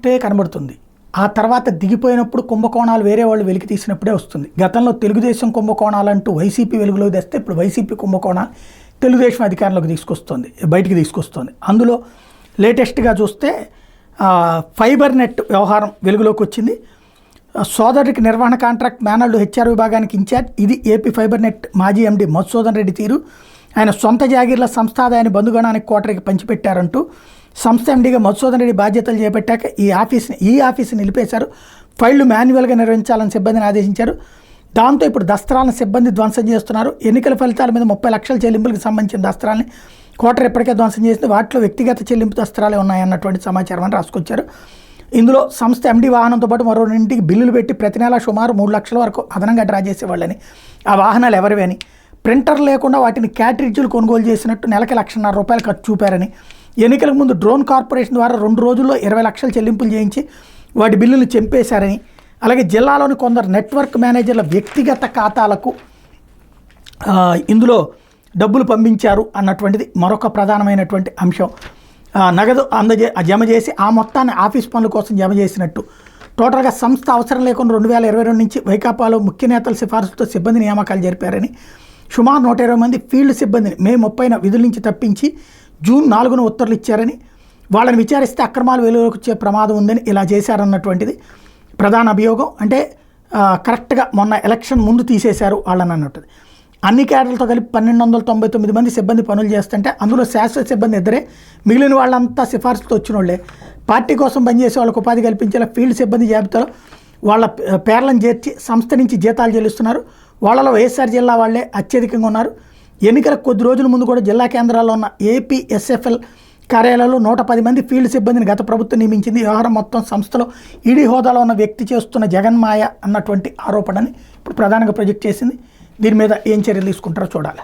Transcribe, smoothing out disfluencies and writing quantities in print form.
ఉన్నట్టే కనబడుతుంది. ఆ తర్వాత దిగిపోయినప్పుడు కుంభకోణాలు వేరే వాళ్ళు వెలికి తీసినప్పుడే వస్తుంది. గతంలో తెలుగుదేశం కుంభకోణాలంటూ వైసీపీ వెలుగులోకి తెస్తే ఇప్పుడు వైసీపీ కుంభకోణాలు తెలుగుదేశం అధికారంలోకి బయటికి తీసుకొస్తుంది. అందులో లేటెస్ట్గా చూస్తే ఫైబర్ నెట్ వ్యవహారం వెలుగులోకి వచ్చింది. సోదరుడికి నిర్వహణ కాంట్రాక్ట్ మేనల్డ్ హెచ్ఆర్ విభాగానికి ఇన్ఛార్జ్. ఇది ఏపీ ఫైబర్ నెట్ మాజీ ఎండీ మధుసూదన్ రెడ్డి తీరు. ఆయన సొంత జాగీర్ల సంస్థాదాయాన్ని బంధుగణానికి కోటరికి పంచిపెట్టారంటూ సంస్థ ఎండీగా మధుసూదన్ రెడ్డి బాధ్యతలు చేపట్టాక ఈ ఆఫీస్ని నిలిపేశారు. ఫైళ్లు మాన్యువల్గా నిర్వహించాలని సిబ్బందిని ఆదేశించారు. దాంతో ఇప్పుడు దస్త్రాలను సిబ్బంది ధ్వంసం చేస్తున్నారు. ఎన్నికల ఫలితాల మీద 30 లక్షల చెల్లింపులకు సంబంధించిన దస్త్రాలని కోటర్ ఇప్పటికే ధ్వంసం చేసింది. వాటిలో వ్యక్తిగత చెల్లింపు దస్త్రాలే ఉన్నాయన్నటువంటి సమాచారం అని రాసుకొచ్చారు. ఇందులో సంస్థ ఎండీ వాహనంతో పాటు మరో 2 బిల్లులు పెట్టి ప్రతి నెల సుమారు 3 లక్షల వరకు అదనంగా డ్రా చేసేవాళ్ళని, ఆ వాహనాలు ఎవరివి అని, ప్రింటర్ లేకుండా వాటిని క్యాట్రిడ్జ్లు కొనుగోలు చేసినట్టు నెలకి ₹1,50,000 ఖర్చు చూపారని, ఎన్నికలకు ముందు డ్రోన్ కార్పొరేషన్ ద్వారా 2 రోజుల్లో 20 లక్షలు చెల్లింపులు చేయించి వాటి బిల్లులు చెంపేశారని, అలాగే జిల్లాలోని కొందరు నెట్వర్క్ మేనేజర్ల వ్యక్తిగత ఖాతాలకు ఇందులో డబ్బులు పంపించారు అన్నటువంటిది మరొక ప్రధానమైనటువంటి అంశం. నగదు జమ చేసి ఆ మొత్తాన్ని ఆఫీస్ పనుల కోసం జమ చేసినట్టు. టోటల్గా సంస్థ అవసరం లేకుండా 2022 నుంచి వైకాపాలో ముఖ్య నేతల సిఫార్సుతో సిబ్బంది నియామకాలు జరిపారని, సుమారు 120 మంది ఫీల్డ్ సిబ్బందిని మే 30న విధుల నుంచి తప్పించి జూన్ 4న ఉత్తర్వులు ఇచ్చారని, వాళ్ళని విచారిస్తే అక్రమాలు వెలుగులోకి వచ్చే ప్రమాదం ఉందని ఇలా చేశారన్నటువంటిది ప్రధాన అభియోగం. అంటే కరెక్ట్గా మొన్న ఎలక్షన్ ముందు తీసేశారు వాళ్ళని అన్నట్టు. అన్ని క్యాడర్లతో కలిపి 1299 మంది సిబ్బంది పనులు చేస్తుంటే అందులో శాశ్వత సిబ్బంది 2, మిగిలిన వాళ్ళంతా సిఫార్సుతో వచ్చిన వాళ్ళే. పార్టీ కోసం పనిచేసే వాళ్ళకు ఉపాధి కల్పించేలా ఫీల్డ్ సిబ్బంది జాబితాలో వాళ్ళ పేర్లను చేర్చి సంస్థ నుంచి జీతాలు చెల్లిస్తున్నారు. వాళ్ళలో వైఎస్ఆర్ జిల్లా వాళ్ళే అత్యధికంగా ఉన్నారు. ఎన్నికలకు కొద్ది రోజుల ముందు కూడా జిల్లా కేంద్రాల్లో ఉన్న ఏపీఎస్ఎఫ్ఎల్ కార్యాలయంలో 110 మంది ఫీల్డ్ సిబ్బందిని గత ప్రభుత్వం నియమించింది. వ్యవహారం మొత్తం సంస్థలో ఈడీ హోదాలో ఉన్న వ్యక్తి చేస్తున్న జగన్మాయ అన్నటువంటి ఆరోపణని ఇప్పుడు ప్రధానంగా ప్రొజెక్ట్ చేసింది. దీని మీద ఏం చర్యలు తీసుకుంటారో చూడాలి.